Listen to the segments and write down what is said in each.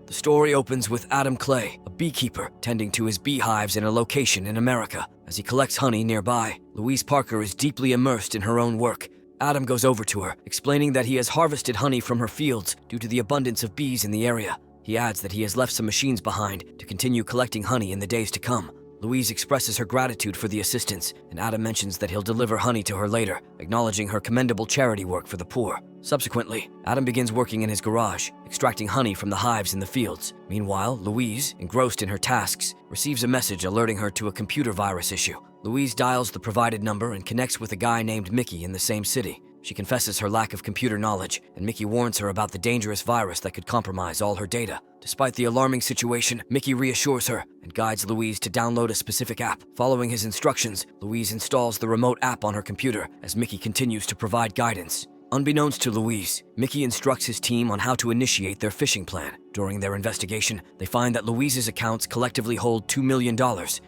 The story opens with Adam Clay, a beekeeper, tending to his beehives in a location in America. As he collects honey nearby, Louise Parker is deeply immersed in her own work. Adam goes over to her, explaining that he has harvested honey from her fields due to the abundance of bees in the area. He adds that he has left some machines behind to continue collecting honey in the days to come. Louise expresses her gratitude for the assistance, and Adam mentions that he'll deliver honey to her later, acknowledging her commendable charity work for the poor. Subsequently, Adam begins working in his garage, extracting honey from the hives in the fields. Meanwhile, Louise, engrossed in her tasks, receives a message alerting her to a computer virus issue. Louise dials the provided number and connects with a guy named Mickey in the same city. She confesses her lack of computer knowledge, and Mickey warns her about the dangerous virus that could compromise all her data. Despite the alarming situation, Mickey reassures her and guides Louise to download a specific app. Following his instructions, Louise installs the remote app on her computer as Mickey continues to provide guidance. Unbeknownst to Louise, Mickey instructs his team on how to initiate their phishing plan. During their investigation, they find that Louise's accounts collectively hold $2 million,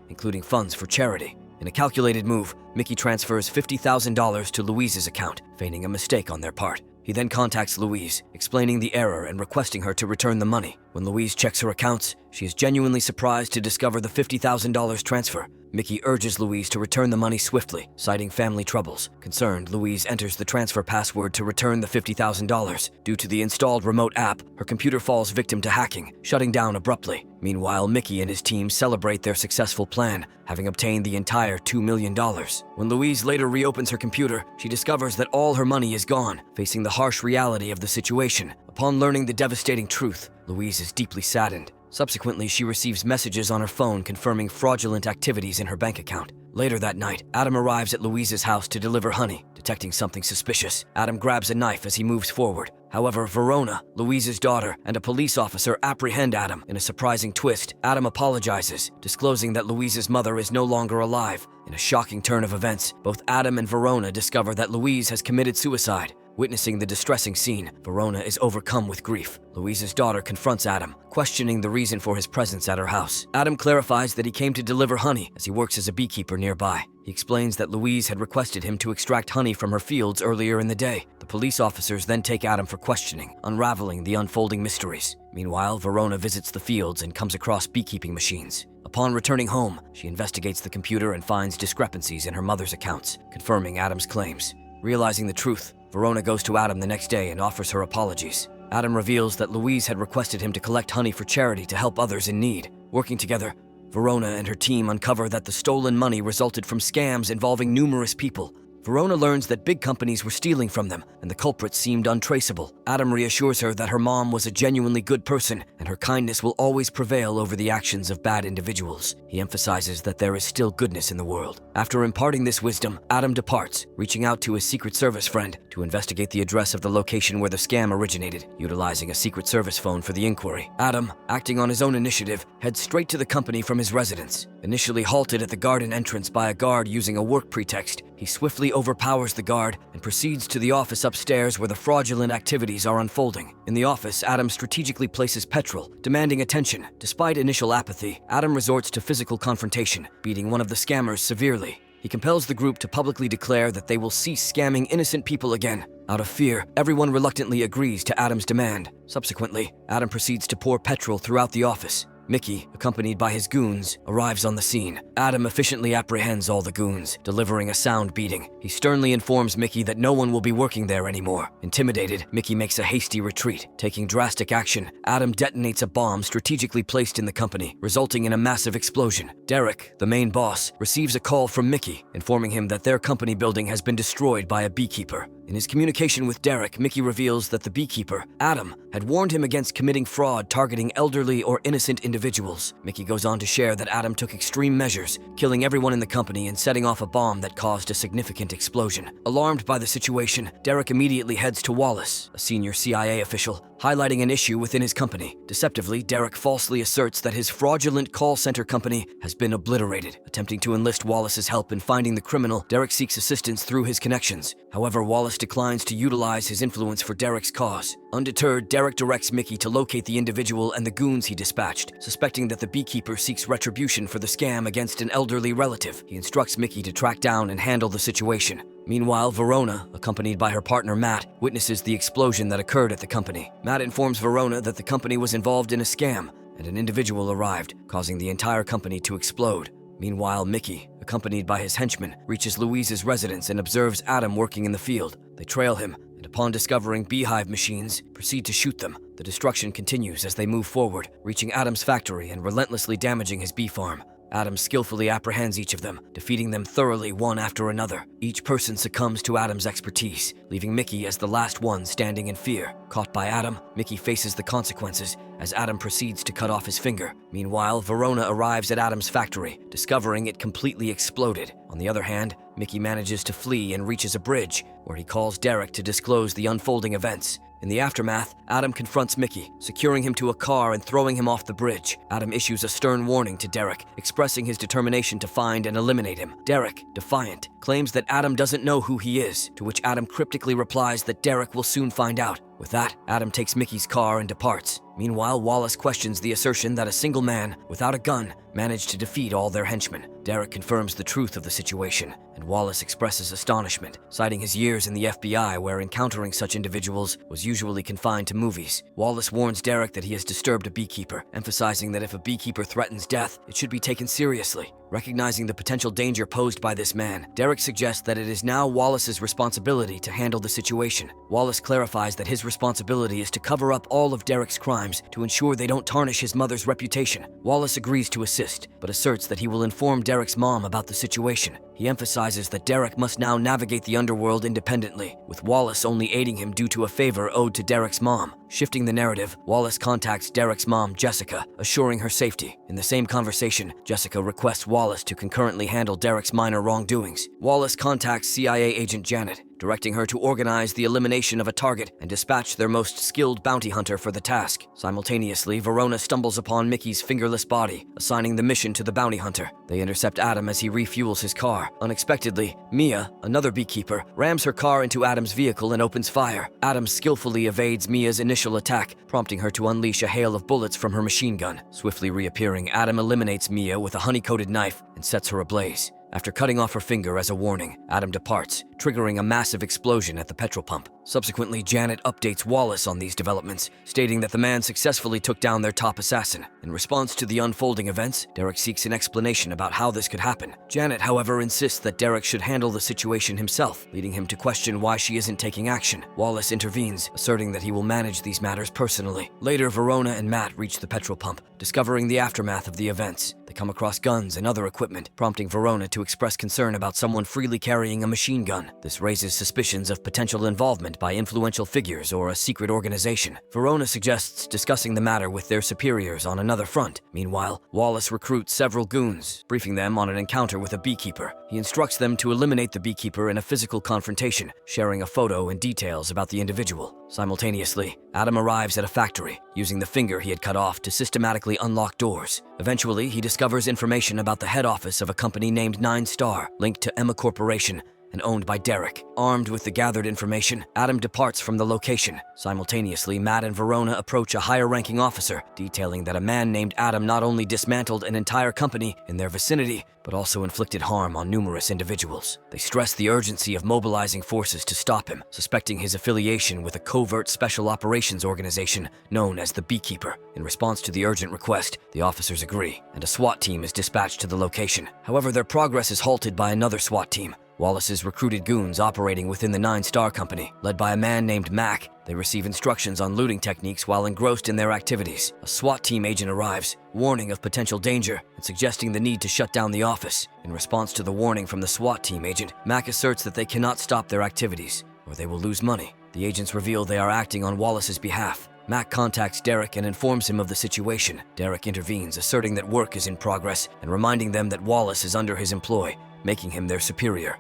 including funds for charity. In a calculated move, Mickey transfers $50,000 to Louise's account, feigning a mistake on their part. He then contacts Louise, explaining the error and requesting her to return the money. When Louise checks her accounts, she is genuinely surprised to discover the $50,000 transfer. Mickey urges Louise to return the money swiftly, citing family troubles. Concerned, Louise enters the transfer password to return the $50,000. Due to the installed remote app, her computer falls victim to hacking, shutting down abruptly. Meanwhile, Mickey and his team celebrate their successful plan, having obtained the entire $2 million. When Louise later reopens her computer, she discovers that all her money is gone, facing the harsh reality of the situation. Upon learning the devastating truth, Louise is deeply saddened. Subsequently, she receives messages on her phone confirming fraudulent activities in her bank account. Later that night, Adam arrives at Louise's house to deliver honey. Detecting something suspicious, Adam grabs a knife as he moves forward. However, Verona, Louise's daughter, and a police officer apprehend Adam. In a surprising twist, Adam apologizes, disclosing that Louise's mother is no longer alive. In a shocking turn of events, both Adam and Verona discover that Louise has committed suicide. Witnessing the distressing scene, Verona is overcome with grief. Louise's daughter confronts Adam, questioning the reason for his presence at her house. Adam clarifies that he came to deliver honey as he works as a beekeeper nearby. He explains that Louise had requested him to extract honey from her fields earlier in the day. The police officers then take Adam for questioning, unraveling the unfolding mysteries. Meanwhile, Verona visits the fields and comes across beekeeping machines. Upon returning home, she investigates the computer and finds discrepancies in her mother's accounts, confirming Adam's claims. Realizing the truth, Verona goes to Adam the next day and offers her apologies. Adam reveals that Louise had requested him to collect honey for charity to help others in need. Working together, Verona and her team uncover that the stolen money resulted from scams involving numerous people. Verona learns that big companies were stealing from them, and the culprits seemed untraceable. Adam reassures her that her mom was a genuinely good person, and her kindness will always prevail over the actions of bad individuals. He emphasizes that there is still goodness in the world. After imparting this wisdom, Adam departs, reaching out to his Secret Service friend to investigate the address of the location where the scam originated, utilizing a Secret Service phone for the inquiry. Adam, acting on his own initiative, heads straight to the company from his residence. Initially halted at the garden entrance by a guard using a work pretext, he swiftly overpowers the guard and proceeds to the office upstairs where the fraudulent activities are unfolding. In the office, Adam strategically places petrol, demanding attention. Despite initial apathy, Adam resorts to physical confrontation, beating one of the scammers severely. He compels the group to publicly declare that they will cease scamming innocent people again. Out of fear, everyone reluctantly agrees to Adam's demand. Subsequently, Adam proceeds to pour petrol throughout the office. Mickey, accompanied by his goons, arrives on the scene. Adam efficiently apprehends all the goons, delivering a sound beating. He sternly informs Mickey that no one will be working there anymore. Intimidated, Mickey makes a hasty retreat. Taking drastic action, Adam detonates a bomb strategically placed in the company, resulting in a massive explosion. Derek, the main boss, receives a call from Mickey, informing him that their company building has been destroyed by a beekeeper. In his communication with Derek, Mickey reveals that the beekeeper, Adam, had warned him against committing fraud targeting elderly or innocent individuals. Mickey goes on to share that Adam took extreme measures, killing everyone in the company and setting off a bomb that caused a significant explosion. Alarmed by the situation, Derek immediately heads to Wallace, a senior CIA official, highlighting an issue within his company. Deceptively, Derek falsely asserts that his fraudulent call center company has been obliterated. Attempting to enlist Wallace's help in finding the criminal, Derek seeks assistance through his connections. However, Wallace declines to utilize his influence for Derek's cause. Undeterred, Derek directs Mickey to locate the individual and the goons he dispatched. Suspecting that the Beekeeper seeks retribution for the scam against an elderly relative, he instructs Mickey to track down and handle the situation. Meanwhile, Verona, accompanied by her partner Matt, witnesses the explosion that occurred at the company. Matt informs Verona that the company was involved in a scam, and an individual arrived, causing the entire company to explode. Meanwhile, Mickey, accompanied by his henchmen, reaches Louise's residence and observes Adam working in the field. They trail him, and upon discovering beehive machines, proceed to shoot them. The destruction continues as they move forward, reaching Adam's factory and relentlessly damaging his bee farm. Adam skillfully apprehends each of them, defeating them thoroughly one after another. Each person succumbs to Adam's expertise, leaving Mickey as the last one standing in fear. Caught by Adam, Mickey faces the consequences as Adam proceeds to cut off his finger. Meanwhile, Verona arrives at Adam's factory, discovering it completely exploded. On the other hand, Mickey manages to flee and reaches a bridge, where he calls Derek to disclose the unfolding events. In the aftermath, Adam confronts Mickey, securing him to a car and throwing him off the bridge. Adam issues a stern warning to Derek, expressing his determination to find and eliminate him. Derek, defiant, claims that Adam doesn't know who he is, to which Adam cryptically replies that Derek will soon find out. With that, Adam takes Mickey's car and departs. Meanwhile, Wallace questions the assertion that a single man, without a gun, managed to defeat all their henchmen. Derek confirms the truth of the situation, and Wallace expresses astonishment, citing his years in the FBI where encountering such individuals was usually confined to movies. Wallace warns Derek that he has disturbed a beekeeper, emphasizing that if a beekeeper threatens death, it should be taken seriously. Recognizing the potential danger posed by this man, Derek suggests that it is now Wallace's responsibility to handle the situation. Wallace clarifies that his responsibility is to cover up all of Derek's crimes to ensure they don't tarnish his mother's reputation. Wallace agrees to assist, but asserts that he will inform Derek's mom about the situation. He emphasizes that Derek must now navigate the underworld independently, with Wallace only aiding him due to a favor owed to Derek's mom. Shifting the narrative, Wallace contacts Derek's mom, Jessica, assuring her safety. In the same conversation, Jessica requests Wallace to concurrently handle Derek's minor wrongdoings. Wallace contacts CIA agent Janet, directing her to organize the elimination of a target and dispatch their most skilled bounty hunter for the task. Simultaneously, Verona stumbles upon Mickey's fingerless body, assigning the mission to the bounty hunter. They intercept Adam as he refuels his car. Unexpectedly, Mia, another beekeeper, rams her car into Adam's vehicle and opens fire. Adam skillfully evades Mia's initial attack, prompting her to unleash a hail of bullets from her machine gun. Swiftly reappearing, Adam eliminates Mia with a honey-coated knife and sets her ablaze. After cutting off her finger as a warning, Adam departs, triggering a massive explosion at the petrol pump. Subsequently, Janet updates Wallace on these developments, stating that the man successfully took down their top assassin. In response to the unfolding events, Derek seeks an explanation about how this could happen. Janet, however, insists that Derek should handle the situation himself, leading him to question why she isn't taking action. Wallace intervenes, asserting that he will manage these matters personally. Later, Verona and Matt reach the petrol pump, discovering the aftermath of the events. They come across guns and other equipment, prompting Verona to express concern about someone freely carrying a machine gun. This raises suspicions of potential involvement by influential figures or a secret organization. Verona suggests discussing the matter with their superiors on another front. Meanwhile, Wallace recruits several goons, briefing them on an encounter with a beekeeper. He instructs them to eliminate the beekeeper in a physical confrontation, sharing a photo and details about the individual. Simultaneously, Adam arrives at a factory, using the finger he had cut off to systematically unlock doors. Eventually, he discovers information about the head office of a company named 9 Star, linked to Emma Corporation and owned by Derek. Armed with the gathered information, Adam departs from the location. Simultaneously, Matt and Verona approach a higher-ranking officer, detailing that a man named Adam not only dismantled an entire company in their vicinity, but also inflicted harm on numerous individuals. They stress the urgency of mobilizing forces to stop him, suspecting his affiliation with a covert special operations organization known as the Beekeeper. In response to the urgent request, the officers agree, and a SWAT team is dispatched to the location. However, their progress is halted by another SWAT team. Wallace's recruited goons operating within the 9 Star Company. Led by a man named Mac, they receive instructions on looting techniques while engrossed in their activities. A SWAT team agent arrives, warning of potential danger and suggesting the need to shut down the office. In response to the warning from the SWAT team agent, Mac asserts that they cannot stop their activities, or they will lose money. The agents reveal they are acting on Wallace's behalf. Mac contacts Derek and informs him of the situation. Derek intervenes, asserting that work is in progress and reminding them that Wallace is under his employ, making him their superior.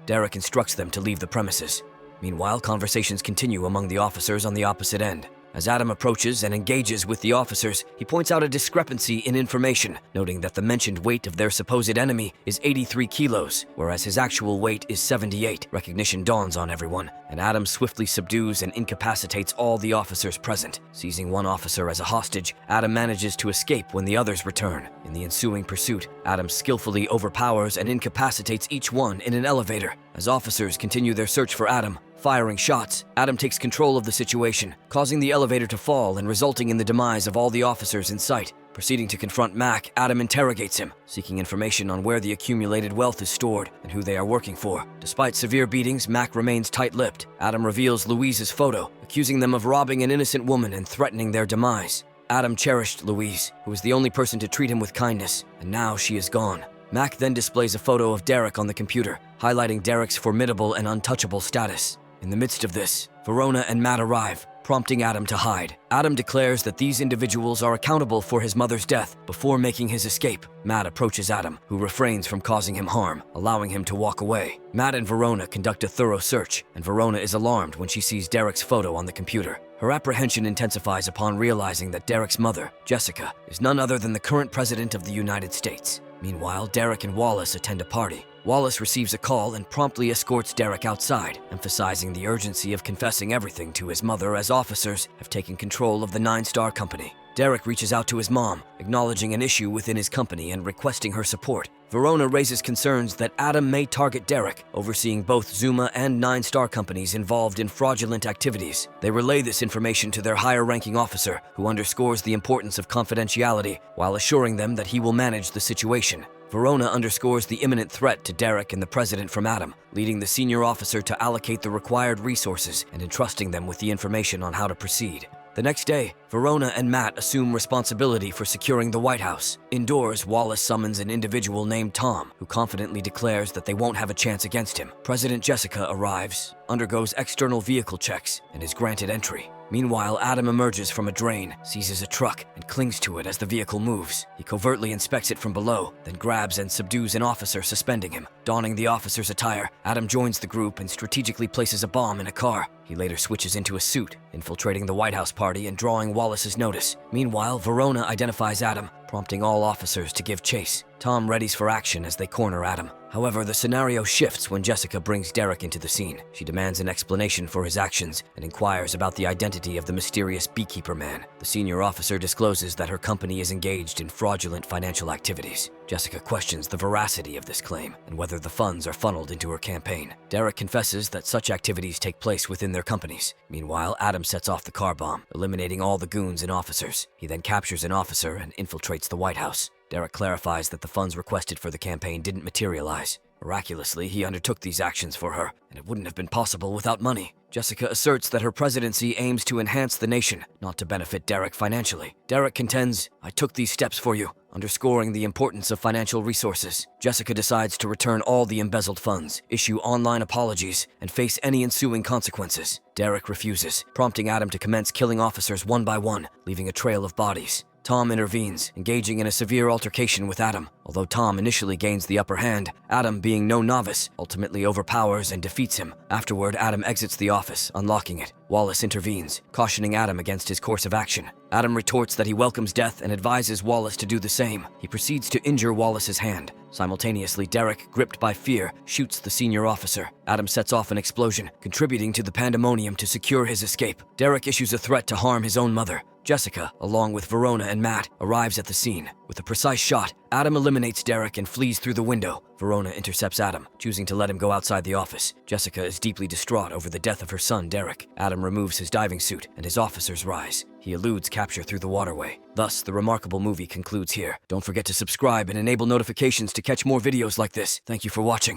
Derek instructs them to leave the premises. Meanwhile, conversations continue among the officers on the opposite end. As Adam approaches and engages with the officers, he points out a discrepancy in information, noting that the mentioned weight of their supposed enemy is 83 kilos, whereas his actual weight is 78. Recognition dawns on everyone, and Adam swiftly subdues and incapacitates all the officers present. Seizing one officer as a hostage, Adam manages to escape when the others return. In the ensuing pursuit, Adam skillfully overpowers and incapacitates each one in an elevator. As officers continue their search for Adam, firing shots, Adam takes control of the situation, causing the elevator to fall and resulting in the demise of all the officers in sight. Proceeding to confront Mac, Adam interrogates him, seeking information on where the accumulated wealth is stored and who they are working for. Despite severe beatings, Mac remains tight-lipped. Adam reveals Louise's photo, accusing them of robbing an innocent woman and threatening their demise. Adam cherished Louise, who was the only person to treat him with kindness, and now she is gone. Mac then displays a photo of Derek on the computer, highlighting Derek's formidable and untouchable status. In the midst of this, Verona and Matt arrive, prompting Adam to hide. Adam declares that these individuals are accountable for his mother's death before making his escape. Matt approaches Adam, who refrains from causing him harm, allowing him to walk away. Matt and Verona conduct a thorough search, and Verona is alarmed when she sees Derek's photo on the computer. Her apprehension intensifies upon realizing that Derek's mother, Jessica, is none other than the current president of the United States. Meanwhile, Derek and Wallace attend a party. Wallace receives a call and promptly escorts Derek outside, emphasizing the urgency of confessing everything to his mother as officers have taken control of the 9-Star Company. Derek reaches out to his mom, acknowledging an issue within his company and requesting her support. Verona raises concerns that Adam may target Derek, overseeing both Zuma and 9-Star companies involved in fraudulent activities. They relay this information to their higher-ranking officer, who underscores the importance of confidentiality while assuring them that he will manage the situation. Verona underscores the imminent threat to Derek and the president from Adam, leading the senior officer to allocate the required resources and entrusting them with the information on how to proceed. The next day, Verona and Matt assume responsibility for securing the White House. Indoors, Wallace summons an individual named Tom, who confidently declares that they won't have a chance against him. President Jessica arrives, undergoes external vehicle checks, and is granted entry. Meanwhile, Adam emerges from a drain, seizes a truck, and clings to it as the vehicle moves. He covertly inspects it from below, then grabs and subdues an officer suspending him. Donning the officer's attire, Adam joins the group and strategically places a bomb in a car. He later switches into a suit, infiltrating the White House party and drawing Wallace's notice. Meanwhile, Verona identifies Adam, prompting all officers to give chase. Tom readies for action as they corner Adam. However, the scenario shifts when Jessica brings Derek into the scene. She demands an explanation for his actions and inquires about the identity of the mysterious Beekeeper man. The senior officer discloses that her company is engaged in fraudulent financial activities. Jessica questions the veracity of this claim and whether the funds are funneled into her campaign. Derek confesses that such activities take place within their companies. Meanwhile, Adam sets off the car bomb, eliminating all the goons and officers. He then captures an officer and infiltrates the White House. Derek clarifies that the funds requested for the campaign didn't materialize. Miraculously, he undertook these actions for her, and it wouldn't have been possible without money. Jessica asserts that her presidency aims to enhance the nation, not to benefit Derek financially. Derek contends, "I took these steps for you," underscoring the importance of financial resources. Jessica decides to return all the embezzled funds, issue online apologies, and face any ensuing consequences. Derek refuses, prompting Adam to commence killing officers one by one, leaving a trail of bodies. Tom intervenes, engaging in a severe altercation with Adam. Although Tom initially gains the upper hand, Adam, being no novice, ultimately overpowers and defeats him. Afterward, Adam exits the office, unlocking it. Wallace intervenes, cautioning Adam against his course of action. Adam retorts that he welcomes death and advises Wallace to do the same. He proceeds to injure Wallace's hand. Simultaneously, Derek, gripped by fear, shoots the senior officer. Adam sets off an explosion, contributing to the pandemonium to secure his escape. Derek issues a threat to harm his own mother. Jessica, along with Verona and Matt, arrives at the scene. With a precise shot, Adam eliminates Derek and flees through the window. Verona intercepts Adam, choosing to let him go outside the office. Jessica is deeply distraught over the death of her son, Derek. Adam removes his diving suit, and his officers rise. He eludes capture through the waterway. Thus, the remarkable movie concludes here. Don't forget to subscribe and enable notifications to catch more videos like this. Thank you for watching.